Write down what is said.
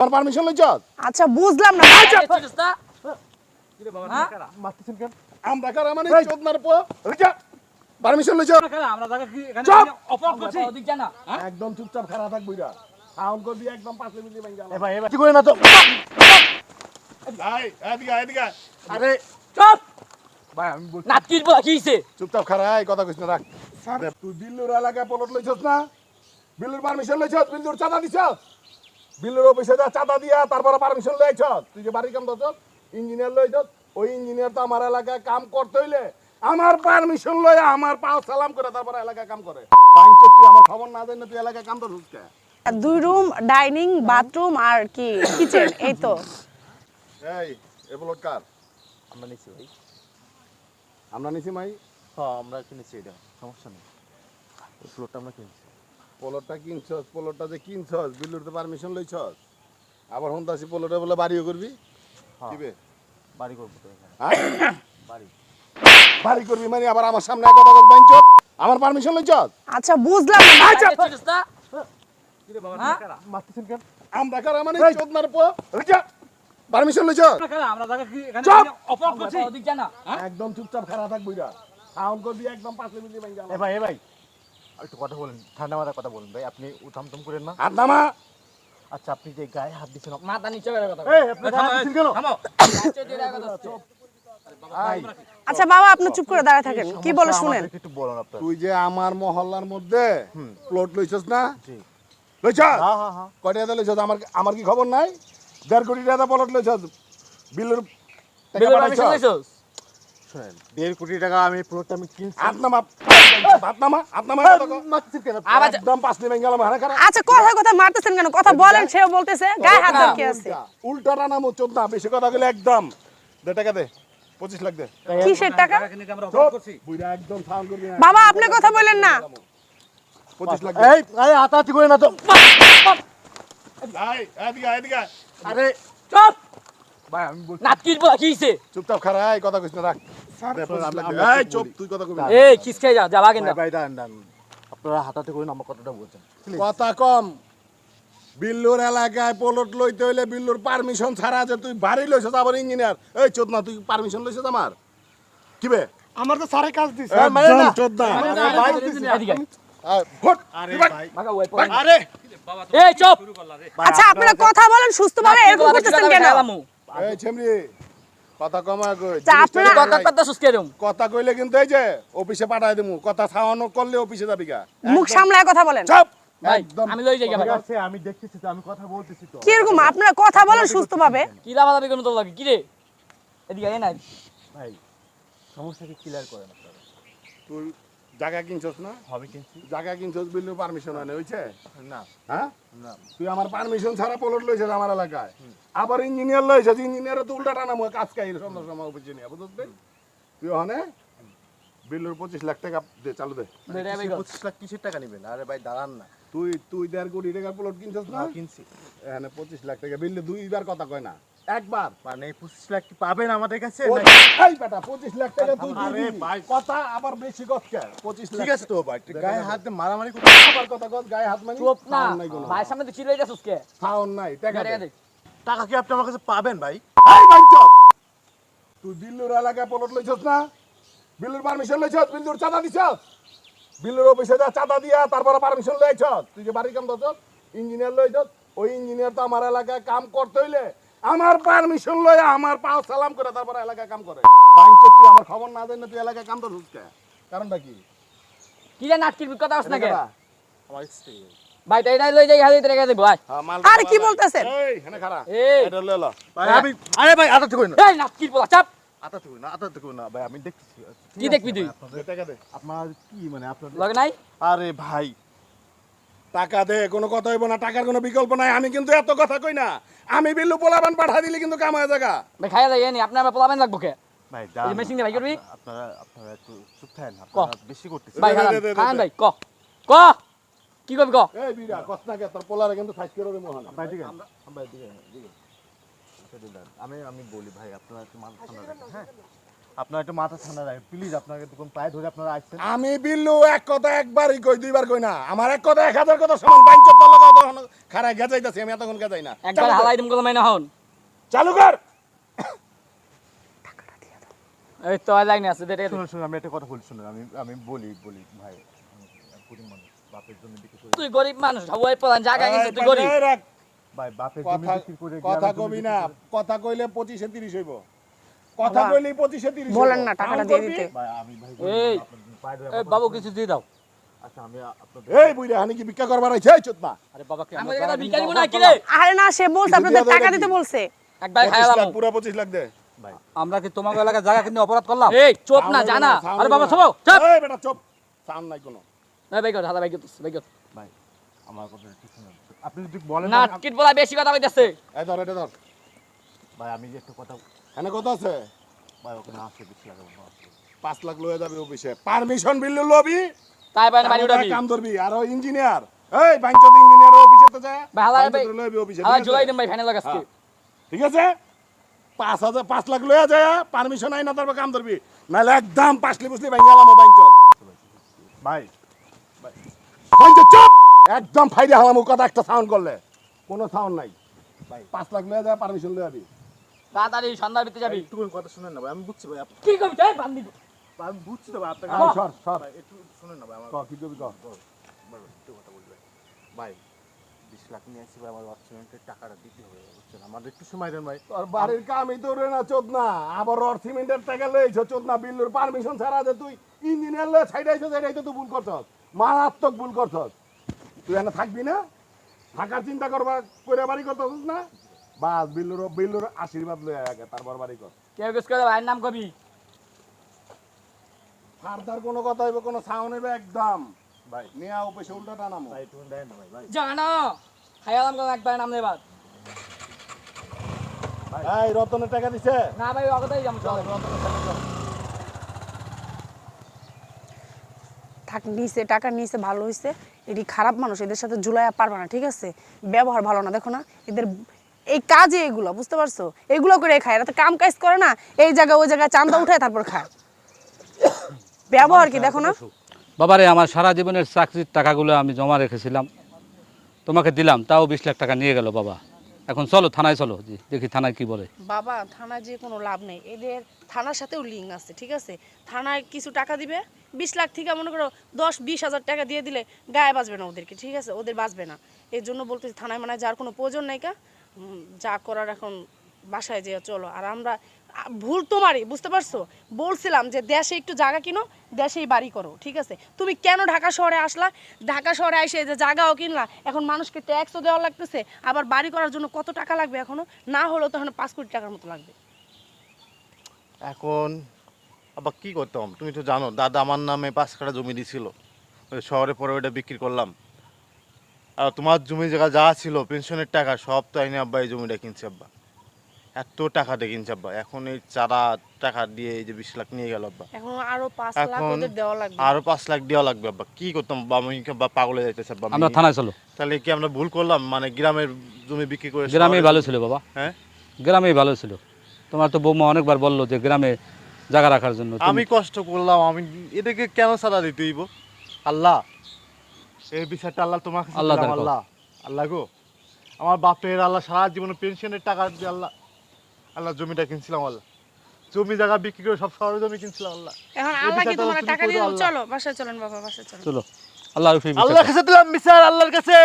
আমার পারমিশন লইছ? আচ্ছা বুঝলাম না। কিরে বাবা কারা মারতেছেন কেন? আমরা কারা মানে চোদনার পো লইছ? পারমিশন লইছ? আমরা জায়গা কি এখানে অপরাধ করছি? ওদিক যা না। একদম চুপচাপ খাড়া থাক বইরা। সাউন্ড করবি একদম 5 মিনিট ভাঙা। ভাই কি করে না তো? ভাই এদিকে আরে চুপ। ভাই আমি বলছি নাটকির বলা কি হইছে? চুপচাপ খাড়া এই কথা কইছ না রাখ। তুই বিল্লুর এলাকায় পলট লইছস না? বিল্লুর পারমিশন লইছস? বিল্লুর চাঁদা দিছস? বিল্লুর অফিসে যা চাঁদা দিয়া তারপরে পারমিশন লইছস? তুই যে বাড়ি কাম দছস ইঞ্জিনিয়ার লইছস, ওই ইঞ্জিনিয়ার তো আমার এলাকায় কাম করতে হইলে আমার পারমিশন লইয়া আমার পাও সালাম করে তারপরে এলাকায় কাম করে। বাইঞ্চ তুই আমার খবর না জানি তুই এলাকায় কাম করছিস কে? 2 রুম, ডাইনিং, বাথরুম আর কি কিচেন, এই তো। এই এ প্লট কার? আমরা নিছি ভাই। আমরা নিছি মাই। হ্যাঁ আমরা কিনেছি এটা, সমস্যা নেই। এই ফ্লোরটা আমরা কিনেছি। প্লটটা কিনছস, প্লটটা যে কিনছস বিল্লুর তো পারমিশন লইছস। আবার হন্তাসি প্লটে বলে বাড়িও করবি? হ্যাঁ কিবে? বাড়ি করবো তো এখানে। হ্যাঁ? বাড়ি। বাড়ি করবি মানে আবার আমার সামনে কথা কথা বাইঞ্চ? আমার পারমিশন লইছস? আচ্ছা বুঝলাম না। কিরে বাবা কারা মারতেছেন কেন? আমরা কারা মানে চোদনার পো লইছ? পারমিশন লইছস? আমরা জায়গা কি এখানে চুপ! অপরাধ করছি? ওদিক যা না। একদম চুপচাপ খাড়া থাক বইরা। সাউন্ড করবি একদম 5 মিনিট ভাঙা। ভাই একটু কথা বলেন, ঠান্ডা মাথায় কথা বলেন ভাই। আপনি উঠামতম করেন না। হাত নামা। আচ্ছা আপনি যে গায়ে হাত দিচ্ছেন, মাথা নিচে করে কথা এই আপনি গায়ে হাত দিচ্ছেন কেন? থামো নিচে দিয়ে কথা হচ্ছে আই আচ্ছা বাবা আপনি চুপ করে দাঁড়ায় থাকেন, কি বলে শুনেন। আমাদেরকে একটু বলুন আপনারা। তুই যে আমার মহল্লার মধ্যে প্লট লইছস না? জি। লইছস? হ্যাঁ। কয়টা টাকা লইছস? আমার কি খবর নাই? 1.5 কোটি টাকা প্লট লইছস। বিল্লুর টাকা বিলের পারমিশন পাঠাইছস? লইছস? শুনেন, 1.5 কোটি টাকা আমি প্লটটা আমি কিনছি। হাত নামা। হাত নামা। মারতেছেন কেন? আবার একদম 5 মিনিট ভাঙা হানা খারাপ। আচ্ছা কথা মারতেছেন কেন? কথা বলেন, সেও বলতেছে গায়ে হাত ধরে কি আছে। উল্টা রানামো চোদনা, বেশি কথা কইলে একদম দে টাকা দে, 25 লাখ দে। কিসের টাকা? এখানে কি আমরা অপরাধ করছি? বুইরা একদম সাউন্ড করবি না। বাবা আপনি কথা বলেন না। 25 লাখ দে। এই হাতাহাতি করে না তো। এদিকে। আরে চুপ। ভাই আমি বলছি নাটকির বলা কি হইছে? চুপচাপ খাড়া এই কথা কইছ না রাখ। দে, 25 লাখ দে। এই চুপ, তুই কথা কইবি না। এই কিস খেয়ে যা ভাগেন না। ভাই দাঁড়ান। আপনারা হাতাহাতি করে আমার কথাটা বলছেন। কথা কম। বিল্লুর এলাকায় প্লট লইতে হইলে বিল্লুর পারমিশন ছাড়া যে তুই বাড়ি লইছস আবার ইঞ্জিনিয়ার। এই চোদনা তুই পারমিশন লইছস আমার? কিবে? আমার তো সারে কাজ দিছে। একদম চোদনা। এদিকে ভোট। আরে ভাই ভাগা ওই পড়ে। আরে এই চুপ। আচ্ছা আপনারা কথা বলেন সুস্থভাবে, এরকম করতেছেন কেন? এই ছেমরি কথা কমা কই। তা আপনারা- কথা সুস্কে দেম। কথা কইলে কিন্তু এই যে অফিসে পাঠায় দিমু। কথা ছাওয়ানো করলে অফিসে যাবি গা। মুখ সামলায় কথা বলেন। চুপ। ভাই একদম আমি লই যাই ভাই। ঠিক আছে আমি দেখতেছি তো, আমি কথা বলতেছি তো। কি এরকম আপনারা কথা বলেন সুস্থভাবে। কি লাভালাভি কোন তো লাগে কি রে? এদিকে আয় না। ভাই সমস্যাকে ক্লিয়ার করেন আপনারা। তুই জায়গা কিনছস না? হবে কিনছি জায়গা কিনছস বিল্লুর পারমিশন হয় না হইছে? না হ্যাঁ? না তুই আমার পারমিশন ছাড়া প্লট লইছস আমার এলাকায়। আবার ইঞ্জিনিয়ার লইছস, ইঞ্জিনিয়ারে তো উল্টা টানা মুখ কাজ কাইল সন্ধ্যা সময় অফিসে নিয়ে বুঝছস? তুই ওখানে বিল্লুর 25 লাখ টাকা দে, চালু দে। বেড়ে আবে 25 লাখ কিসের টাকা নেবেন? আরে ভাই দাঁড়ান না। তুই 1.5 কোটি টাকার প্লট কিনছস না? কিনছি এখানে 25 লাখ টাকা বিল্লু দুইবার কথা কয় না, একবার। মানে 25 লাখ কি পাবেন আমাদের কাছে? এই বেটা 25 লাখ টাকা তুই আরে দিবি। ভাই। কথা আবার বেশি কথা কে? 25 লাখ। ঠিক আছে তো ভাই, গায়ে হাত দিয়ে মারামারি করতে আবার কথা কস গায়ে হাত মারি। চুপ না। সাউন্ড নাই কোনো। ভাই সামনে তো চিল্লাই যাছস কে? সাউন্ড নাই, টাকা টাকা দে। দে। টাকা কি আপনি আমার কাছে পাবেন ভাই? এই বাইঞ্চ। তুই বিল্লুর এলাকায় প্লট লইছস না? বিল্লুর পারমিশন লইছস? বিল্লুর চাঁদা দিছস? বিল্লুর অফিসে যা চাঁদা দিয়া তারপরে পারমিশন লইছস? তুই যে বাড়ি কাম দছস ইঞ্জিনিয়ার লইছস, ওই ইঞ্জিনিয়ার তো আমার এলাকায় কাম করতে হইলে আমার পারমিশন লইয়া আমার পাও সালাম করে তারপরে এলাকায় কাম করে। বাইঞ্চ তুই আমার খবর না জানি তুই এলাকায় কাম করছিস কে? কারণটা কি? কি রে নাটকির কথা হস না কে? আমার স্ত্রী। ভাই তাই লই যাই হাতে টাকা দে ভাই। হ্যাঁ মাল। আর কি বলতেছেন? এই হেনে খাড়া। এই এটা লয়ে ল। ভাই আমি আরে ভাই আতাতে কই না। এই নাটকির বলা চাপ। আতাতে কই না ভাই, আমি দেখতেছি। কি দেখবি তুই? দে টাকা দে। আপনার কি মানে আপনার লাগে নাই? আরে ভাই টাকা দে, কোনো কথা হইব না, টাকার কোনো বিকল্প নাই। আমি কিন্তু এত কথা কই না। আমি বিল্লু পোলাবান পাঠা দিলি কিন্তু কাম হয়ে জায়গা। ভাই খাইয়া যাই নি আপনি আমার পোলাবেন লাগবো কে? ভাই এই মেশিন দিয়ে ভাই করবি? আপনারা একটু চুপ থাকেন, আপনারা বেশি করতেছেন। ভাই দে, দে, দে, খান দে। ভাই ক ক কি করবি ক? এই বিড়া কস না কে তোর পোলারে কিন্তু সাইজ করে রে মোহন। ভাই ঠিক আছে, ভাই ঠিক আছে। আমি বলি ভাই আপনারা একটু মাথা ঠান্ডা রাখেন, হ্যাঁ? আপনারা একটু মাথা ঠান্ডা রাখেন প্লিজ। আপনাকে তখন পায়ে ধরে আপনারা আসছেন। আমি বিল্লু এক কথা একবারই কই, দুইবার কই না। আমার এক কথা 1000 কথা সমান। বাইঞ্চ তোর লাগা খারায় গেজাইতাছি, আমি এতক্ষণ গেজাই না। একবার চালু কর। হালাই দিম কত মাইনা হন চালু কর। এই তো লাইনে আছে দে শুনুন শুনুন আমি একটা কথা বলি, শুনুন আমি বলি ভাই, গরিব মানুষ, বাপের জমি বিক্রি করে, তুই গরিব মানুষ সবাই পোলান জায়গা গেছে তুই গরিব এই রাখ। ভাই বাপের জমি কথা বিক্রি করে কথা গ্রামের জমি কবি বিক্রি না, করে- কথা কইলে 25 এ 30 হইব। কথা বাবা, কইলেই 25 এ 30 বলেন না টাকাটা দিয়ে দিতে। ভাই আমি ভাই এই, পায়ে ধরে এই বাবু কিছু দিয়ে দাও আচ্ছা আমি আপনাদের এই বুইড়া হানি কি ভিক্ষা করবার আইছে? এই চোদনা। আরে বাবা কি আমরা এটা ভিখারি না কি রে আরে না, সে বলছে কিছু আপনাদের দিয়া টাকা দেয় দিতে নাকি? বলছে। একবার 25 খাইলাম লাখ, পুরা 25 লাখ দে। ভাই আমরা কি তোমাকে এলাকায় জায়গা কিনে অপরাধ করলাম? এই চুপ না জানা আরে বাবা শোনো, চুপ। এই বেটা চুপ। সাউন্ড নাই কোনো। এই ভাই কর হালা ভাই কর ভাই আমার কথা একটু শুনুন, আপনি যদি বলেন না না- কিট বলা বেশি কথা কইতাছে এই ধর, এটা ধর। ভাই আমি যে একটা কথা, এনে কত আছে? ভাই ওকে না আসলে বেশি লাগাবো না। 5 লাখ লয়ে যাবে অফিসে। পারমিশন বিল লবি। তাই বাইরে বাড়ি উঠাবি কাম ধরবি। আর ওই ইঞ্জিনিয়ার, এই বাইঞ্চত ইঞ্জিনিয়ার অফিসে তো যায়। ভাই হালা ভাই লবি অফিসে। হালা ঠিক আছে? জুলাই দিম ভাই ফাইনাল লাগাসকে হ্যাঁ। ঠিক আছে? 5 লাখ লয়ে যায়, পারমিশন আই না তারপর কাম ধরবি। নাহলে একদম পাসলি বুসলি ভাঙালাম বাইঞ্চত। ভাই বাইঞ্চত চুপ। একদম ফাইদা হলাম কথা একটা সাউন্ড করলে। কোনো সাউন্ড নাই। ভাই 5 লাখ লয়ে যায়, পারমিশন লয়ে যাবি। তাড়াতাড়ি সন্ধ্যার ভিতরে যাবি একটু কথা শুনেন না ভাই, আমি বুঝছি ভাই, কি কবি তাই বান্দি আমি বুঝছি তো ভাই আপনাকে। আয়, সর সর। ভাই একটু শুনেন না ভাই আমার, ক, কি করবি ক। ভাই, একটু কথা বলবে ভাই, 20 লাখ নিয়ে আসছি ভাই, আমার অর্থনীতির টাকাটা দিতে হবে বুঝছেন, আমাদের একটু সময় দেন ভাই। তোর বাড়ির কামই তো রে না চোদনা। আবার রড সিমেন্টের টাকা লইছো চোদনা, বিল্লুর পারমিশন ছাড়া যে তুই ইঞ্জিনিয়ার লয়ে ছাইড়াইছো, এটাই তো তুই ভুল করছস। মারাত্মক ভুল করছস। তুই এখানে থাকবি না? থাকার চিন্তা করবা করে বাড়ি করতেছিস না? বাস বিল্লুর আশীর্বাদ লয়ে আগে তারপর বাড়ি কর। কেউ গেস করে ভাইয়ের নাম কবি ফার্দার কোনো কথা হইবে, কোনো সাউন্ড হইবে একদম ভাই নিয়া অফিসে উল্টা টানামো। ভাই একটু দেন না ভাই, ভাই জানো খাইলাম কোন একবার নাম নেবার এই রতনের টাকা দিছে? না ভাই অগতাই যাম চল থাক, নিচে টাকা নিচে ভালো হয়েছে। এটি খারাপ মানুষ, এদের সাথে জুলাইয়া পারবে না, ঠিক আছে? ব্যবহার ভালো না, দেখো না এদের এই কাজে এগুলো, বুঝতে পারছো? এগুলো করে খায়, এরা তো কাম কাজ করে না, এই জায়গায় ওই জায়গায় চান্দা উঠায় তারপর খায়। ব্যবহার কি দেখো না? বাবারে, আমার সারা জীবনের চাকরির টাকাগুলো আমি জমা রেখেছিলাম, তোমাকে দিলাম, তাও 20 লাখ টাকা নিয়ে গেল বাবা। এখন চলো থানায়, চলো জি, দেখি থানায় কি বলে। বাবা, থানায় যে কোনো লাভ নেই, এদের থানার সাথেও লিঙ্ক আছে, ঠিক আছে? থানায় কিছু টাকা দিবে, 20 লাখ থেকে মনে করো 10-20 হাজার টাকা দিয়ে দিলে গায়ে বাঁচবে না ওদেরকে, ঠিক আছে? ওদের বাঁচবে না। এর জন্য বলতেছি থানায় মানে যার কোনো প্রয়োজন নেই কা, যা করার এখন বাসায় যেয়ে চলো। আর আমরা ভুল তোমারই, বুঝতে পারছো? বলছিলাম যে দেশে একটু জায়গা কিনো, দেশেই বাড়ি করো, ঠিক আছে? তুমি কেন ঢাকা শহরে আসলা? ঢাকা শহরে এসে যে জায়গাও কিনলা, এখন মানুষকে ট্যাক্সও দেওয়া লাগতেছে, আবার বাড়ি করার জন্য কত টাকা লাগবে এখনো? না হলেও তো এখন 5 কোটি টাকার মতো লাগবে। এখন আবার কি করতাম, তুমি তো জানো দাদা আমার নামে 5 কাঠা জমি দিছিল, ওই শহরে পরে ওইটা বিক্রি করলাম। আর তোমার জমি জায়গা যা ছিল পেনশনের টাকা সব তো আইনে আব্বা এই জমিটা কিনছে আব্বা, এত টাকা দিয়ে কিনছে আব্বা। এখন এই চারা টাকা দিয়ে এই যে 20 লাখ নিয়ে গেল আব্বা, এখন আরো 5 লাখ এখন ওদের দেওয়া লাগবে। আরো 5 লাখ দেওয়া লাগবে আব্বা। কি করতাম আব্বা, আমি কি আব্বা পাগলে যাইতেছে আব্বা? আমরা থানায় চলো। তাহলে কি আমরা ভুল করলাম, মানে গ্রামের জমি বিক্রি করে গ্রামেই শহরে- ভালো ছিল বাবা, হ্যাঁ গ্রামেই ভালো ছিল। তোমার তো বৌমা অনেকবার বললো যে গ্রামে জায়গা রাখার জন্য। আমি কষ্ট করলাম, আমি এটাকে কেন সাদা দিতে হইব? আল্লাহ, এই বিচারটা আল্লাহ তোমার কাছে আল্লাহ দিলাম। দেখো। আল্লাহ আল্লাহ গো, আমার বাপের আল্লাহ সারা জীবনে পেনশনের টাকা দিয়ে আল্লাহ আল্লাহ জমিটা কিনছিলাম, আল্লাহ জমি জায়গা বিক্রি করে সব শহরে জমি কিনছিলাম আল্লাহ। এখন এই আল্লাহ কি বিচারটা তোমার তুমি টাকা করে দিয়ে দাও, দিল? আল্লাহ। চলো বাসায় চলেন বাবা, বাসায় চলেন। চলো, আল্লাহর উপরে বিচার আল্লাহর করো। কাছে দিলাম বিচার, আল্লাহর কাছে।